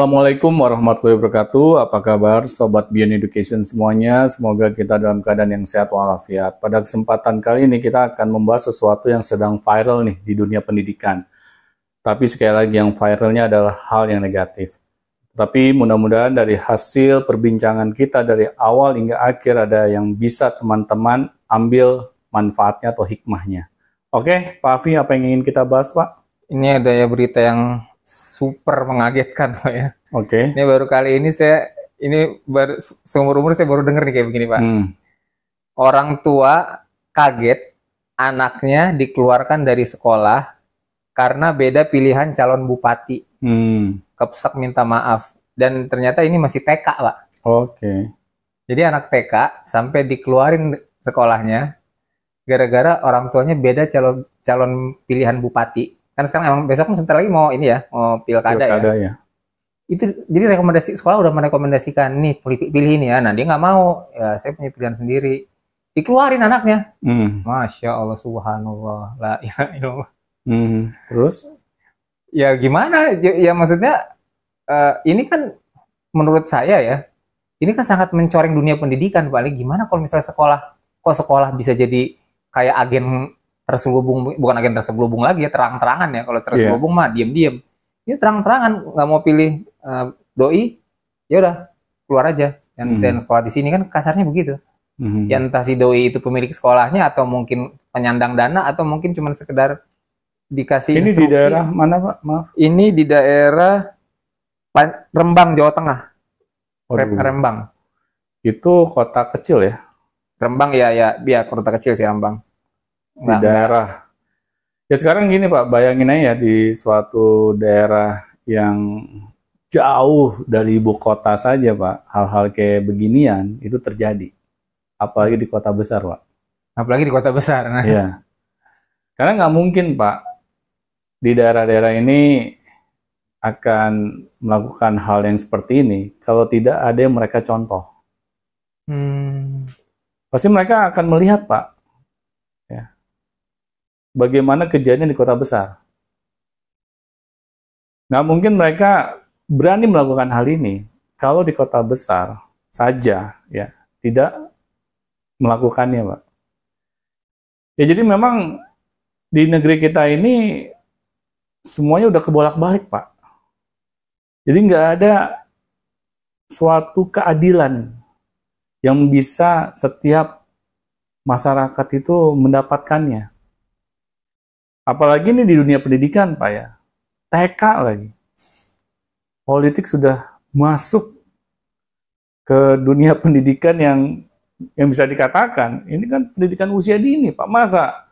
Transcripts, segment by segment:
Assalamualaikum warahmatullahi wabarakatuh. Apa kabar Sobat Beyond Education semuanya? Semoga kita dalam keadaan yang sehat walafiat. Pada kesempatan kali ini kita akan membahas sesuatu yang sedang viral nih di dunia pendidikan. Tapi sekali lagi yang viralnya adalah hal yang negatif. Tapi mudah-mudahan dari hasil perbincangan kita dari awal hingga akhir ada yang bisa teman-teman ambil manfaatnya atau hikmahnya. Oke, Pak Afi, apa yang ingin kita bahas, Pak? Ini ada ya berita yang super mengagetkan, Pak ya. Oke. Ini baru kali ini seumur umur saya baru dengar nih kayak begini, Pak. Orang tua kaget anaknya dikeluarkan dari sekolah karena beda pilihan calon bupati. Kepesek minta maaf. Dan ternyata ini masih TK, Pak. Oke. Jadi anak TK sampai dikeluarin sekolahnya gara-gara orang tuanya beda calon pilihan bupati. Kan sekarang emang besok kan sebentar lagi mau ini ya, mau pilkada ya. Itu jadi rekomendasi sekolah udah merekomendasikan nih pilih ini ya. Nah dia nggak mau, ya saya punya pilihan sendiri. Dikeluarin anaknya. Masya Allah, subhanallah, la ilaha illallah. Terus? Ya gimana? Ya maksudnya ini kan menurut saya ya, ini kan sangat mencoreng dunia pendidikan. Paling gimana kalau misalnya sekolah bisa jadi kayak agen terselubung, bukan agen terselubung lagi ya, terang-terangan ya. Kalau terselubung mah diem-diem. Ini terang-terangan nggak mau pilih doi, ya udah keluar aja. Yang sekolah di sini kan kasarnya begitu. Ya entah si doi itu pemilik sekolahnya atau mungkin penyandang dana atau mungkin cuma sekedar dikasih ini instruksi. Di daerah mana, Pak? Maaf. Ini di daerah Rembang, Jawa Tengah. Rembang. Itu kota kecil ya? Rembang ya kota kecil sih Rembang. Di daerah. Ya sekarang gini Pak, bayangin aja di suatu daerah yang jauh dari ibu kota saja Pak, hal-hal kayak beginian itu terjadi. Apalagi di kota besar Pak. Apalagi di kota besar. Nah. Iya. Karena nggak mungkin Pak, di daerah-daerah ini akan melakukan hal yang seperti ini kalau tidak ada yang mereka contoh. Pasti mereka akan melihat Pak, ya, bagaimana kejadian di kota besar. Nggak mungkin mereka berani melakukan hal ini kalau di kota besar saja ya tidak melakukannya Pak. Ya jadi memang di negeri kita ini semuanya udah kebolak-balik Pak. Jadi nggak ada suatu keadilan yang bisa setiap masyarakat itu mendapatkannya. Apalagi ini di dunia pendidikan Pak ya. TK lagi. Politik sudah masuk ke dunia pendidikan yang bisa dikatakan ini kan pendidikan usia dini Pak. Masa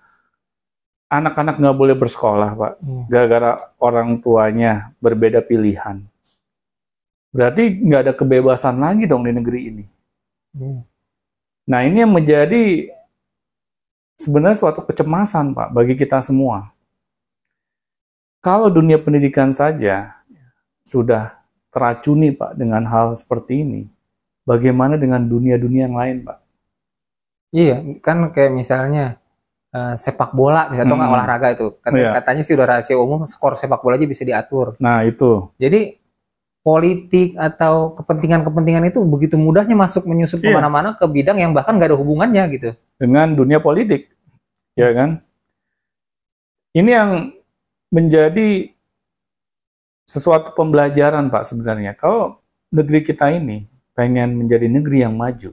anak-anak nggak boleh bersekolah Pak, gara-gara orang tuanya berbeda pilihan. Berarti nggak ada kebebasan lagi dong di negeri ini. Nah ini yang menjadi sebenarnya suatu kecemasan Pak bagi kita semua. Kalau dunia pendidikan saja sudah teracuni Pak dengan hal seperti ini, bagaimana dengan dunia-dunia yang lain Pak? Iya, kan kayak misalnya sepak bola atau nggak olahraga itu. Katanya sih udah rahasia umum, skor sepak bola aja bisa diatur. Nah itu. Jadi politik atau kepentingan-kepentingan itu begitu mudahnya menyusup kemana-mana ke bidang yang bahkan nggak ada hubungannya gitu. Dengan dunia politik, ya kan? Ini yang menjadi sesuatu pembelajaran Pak sebenarnya. Kalau negeri kita ini pengen menjadi negeri yang maju,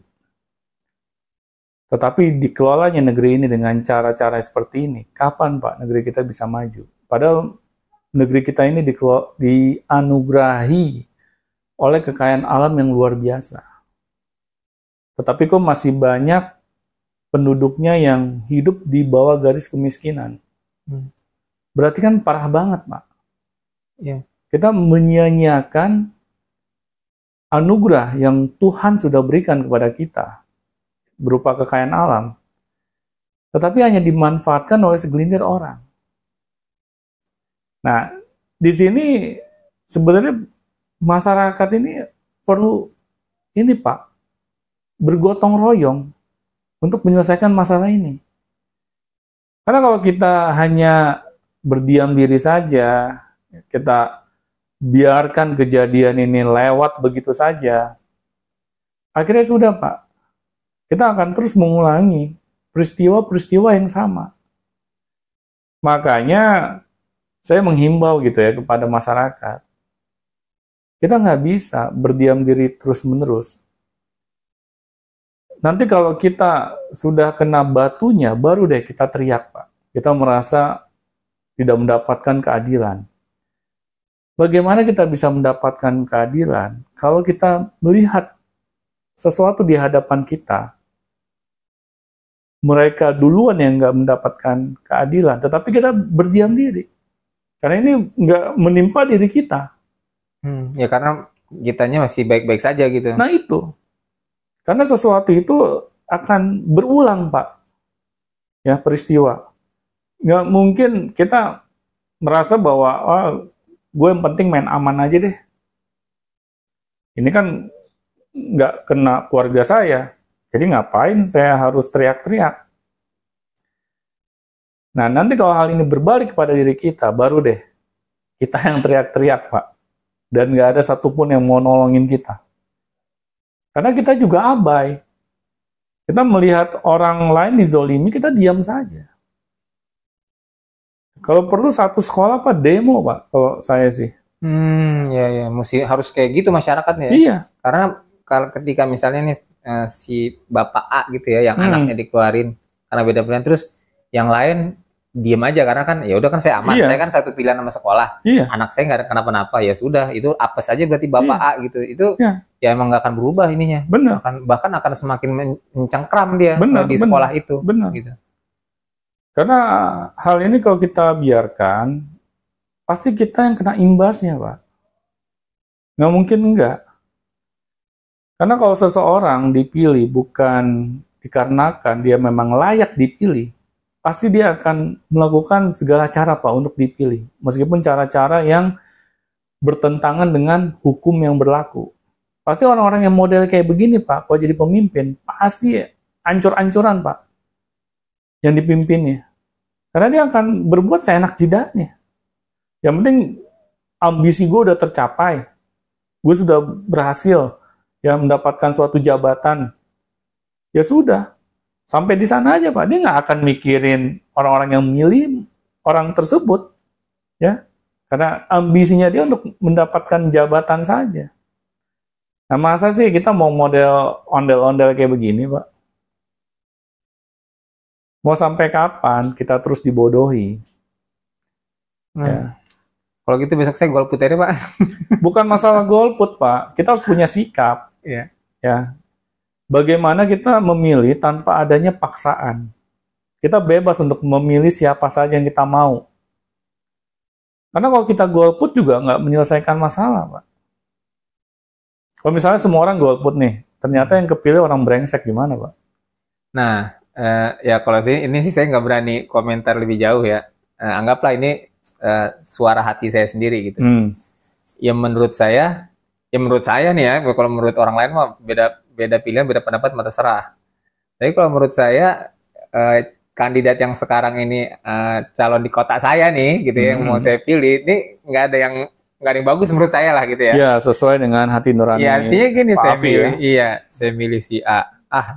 tetapi dikelolanya negeri ini dengan cara-cara seperti ini, kapan Pak negeri kita bisa maju? Padahal negeri kita ini dianugerahi oleh kekayaan alam yang luar biasa. Tetapi kok masih banyak penduduknya yang hidup di bawah garis kemiskinan. Berarti kan parah banget, Pak. Ya. Kita menyia-nyiakan anugerah yang Tuhan sudah berikan kepada kita berupa kekayaan alam. Tetapi hanya dimanfaatkan oleh segelintir orang. Nah, di sini sebenarnya masyarakat ini perlu ini Pak, bergotong royong untuk menyelesaikan masalah ini. Karena kalau kita hanya berdiam diri saja, kita biarkan kejadian ini lewat begitu saja, akhirnya sudah Pak, kita akan terus mengulangi peristiwa-peristiwa yang sama. Makanya saya menghimbau gitu ya kepada masyarakat, kita nggak bisa berdiam diri terus-menerus. Nanti kalau kita sudah kena batunya, baru deh kita teriak, Pak. Kita merasa tidak mendapatkan keadilan. Bagaimana kita bisa mendapatkan keadilan kalau kita melihat sesuatu di hadapan kita, mereka duluan yang nggak mendapatkan keadilan, tetapi kita berdiam diri. Karena ini nggak menimpa diri kita. Ya karena kitanya masih baik-baik saja gitu. Nah itu. Karena sesuatu itu akan berulang, Pak. Ya, peristiwa. Nggak mungkin kita merasa bahwa, oh, gue yang penting main aman aja deh. Ini kan nggak kena keluarga saya. Jadi ngapain saya harus teriak-teriak? Nah, nanti kalau hal ini berbalik kepada diri kita, baru deh kita yang teriak-teriak, Pak. Dan nggak ada satupun yang mau nolongin kita. Karena kita juga abai. Kita melihat orang lain dizolimi, kita diam saja. Kalau perlu satu sekolah, Pak, demo, Pak, kalau saya sih. Ya, mesti harus kayak gitu masyarakatnya ya. Iya. Karena kalau ketika misalnya nih si Bapak A gitu ya, yang anaknya dikeluarin karena beda pilihan, terus yang lain diem aja karena kan ya udah kan saya aman, saya kan satu pilihan sama sekolah, anak saya nggak ada kenapa-napa, ya sudah itu apes aja berarti Bapak A gitu, itu ya emang nggak akan berubah ininya, bahkan akan semakin mencengkram dia di sekolah itu, gitu. Karena hal ini kalau kita biarkan, pasti kita yang kena imbasnya, Pak. Nggak mungkin enggak. Karena kalau seseorang dipilih bukan dikarenakan dia memang layak dipilih, pasti dia akan melakukan segala cara, Pak, untuk dipilih. Meskipun cara-cara yang bertentangan dengan hukum yang berlaku. Pasti orang-orang yang model kayak begini, Pak, kalau jadi pemimpin, pasti ancur-ancuran, Pak, yang dipimpinnya. Karena dia akan berbuat seenak jidatnya. Yang penting ambisi gue udah tercapai. Gue sudah berhasil ya mendapatkan suatu jabatan. Ya sudah. Sampai di sana aja, Pak. Dia nggak akan mikirin orang-orang yang milih orang tersebut. Ya. Karena ambisinya dia untuk mendapatkan jabatan saja. Nah, masa sih kita mau model ondel-ondel kayak begini, Pak? Mau sampai kapan kita terus dibodohi? Ya. Kalau gitu besok saya golput aja, Pak. Bukan masalah golput, Pak. Kita harus punya sikap. Ya. Bagaimana kita memilih tanpa adanya paksaan. Kita bebas untuk memilih siapa saja yang kita mau. Karena kalau kita golput juga nggak menyelesaikan masalah, Pak. Kalau misalnya semua orang golput nih, ternyata yang kepilih orang brengsek, gimana, Pak? Nah, ya kalau ini sih saya nggak berani komentar lebih jauh ya. Anggaplah ini suara hati saya sendiri gitu. Ya menurut saya nih ya, kalau menurut orang lain mah beda pilihan, beda pendapat, mah terserah. Tapi kalau menurut saya kandidat yang sekarang ini calon di kota saya nih gitu ya, yang mau saya pilih, ini nggak ada yang bagus menurut saya lah gitu ya. Iya, sesuai dengan hati nurani. Iya, artinya gini, saya milih si A.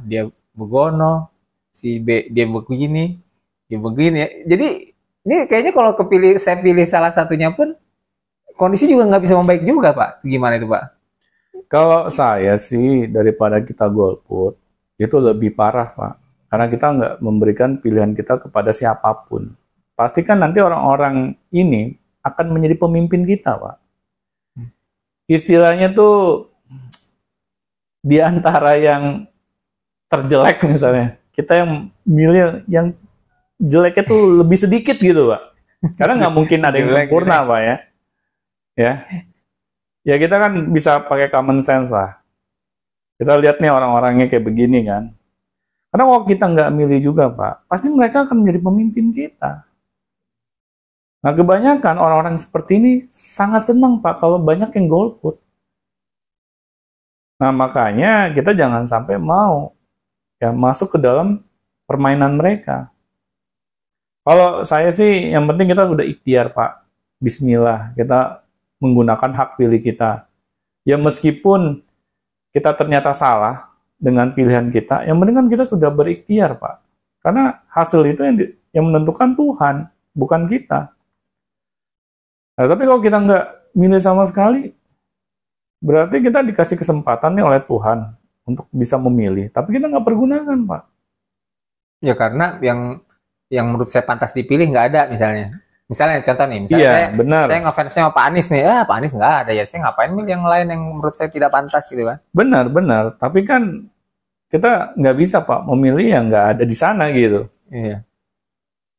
Dia begono, si B dia begini, dia begini. Jadi ini kayaknya kalau saya pilih salah satunya pun kondisi juga nggak bisa membaik juga, Pak. Gimana itu, Pak? Kalau saya sih daripada kita golput itu lebih parah, Pak. Karena kita nggak memberikan pilihan kita kepada siapapun. Pastikan nanti orang-orang ini akan menjadi pemimpin kita, Pak. Istilahnya tuh di antara yang terjelek misalnya, kita yang milih yang jeleknya tuh lebih sedikit gitu, Pak. Karena nggak mungkin ada yang sempurna, Pak, ya. Ya kita kan bisa pakai common sense lah. Kita lihat nih orang-orangnya kayak begini kan. Karena kalau kita nggak milih juga, Pak, pasti mereka akan menjadi pemimpin kita. Nah, kebanyakan orang-orang seperti ini sangat senang, Pak, kalau banyak yang golput. Nah, makanya kita jangan sampai mau ya masuk ke dalam permainan mereka. Kalau saya sih, yang penting kita udah ikhtiar, Pak. Bismillah, kita menggunakan hak pilih kita. Ya meskipun kita ternyata salah dengan pilihan kita, yang penting kan kita sudah berikhtiar, Pak. Karena hasil itu yang menentukan Tuhan, bukan kita. Nah, tapi kalau kita nggak milih sama sekali, berarti kita dikasih kesempatan nih oleh Tuhan untuk bisa memilih, tapi kita nggak pergunakan, Pak. Ya karena yang menurut saya pantas dipilih nggak ada misalnya. Misalnya contoh nih, misalnya Iya, benar. saya ngefansnya sama Pak Anies nih, Pak Anies nggak ada ya, saya ngapain milih yang lain yang menurut saya tidak pantas gitu kan? Benar, benar. Tapi kan kita nggak bisa, Pak, memilih yang nggak ada di sana gitu. Iya.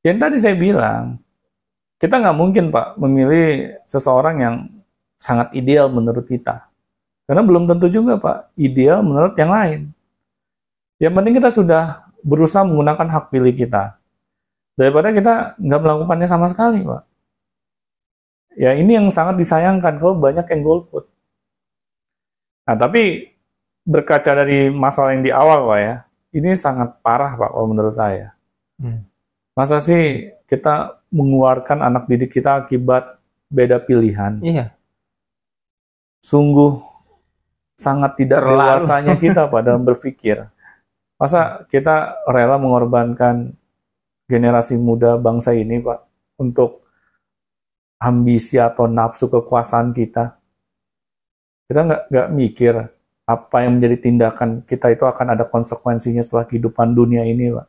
Yang tadi saya bilang, kita nggak mungkin, Pak, memilih seseorang yang sangat ideal menurut kita. Karena belum tentu juga, Pak, ideal menurut yang lain. Yang penting kita sudah berusaha menggunakan hak pilih kita. Daripada kita nggak melakukannya sama sekali, Pak. Ya ini yang sangat disayangkan kalau banyak yang golput. Nah, tapi berkaca dari masalah yang di awal, Pak ya, ini sangat parah, Pak, kalau menurut saya. Masa sih kita mengeluarkan anak didik kita akibat beda pilihan? Iya. Sungguh sangat tidak dewasanya kita, Pak, dalam berpikir. Masa kita rela mengorbankan generasi muda bangsa ini, Pak, untuk ambisi atau nafsu kekuasaan kita? Kita nggak mikir apa yang menjadi tindakan kita itu akan ada konsekuensinya setelah kehidupan dunia ini, Pak.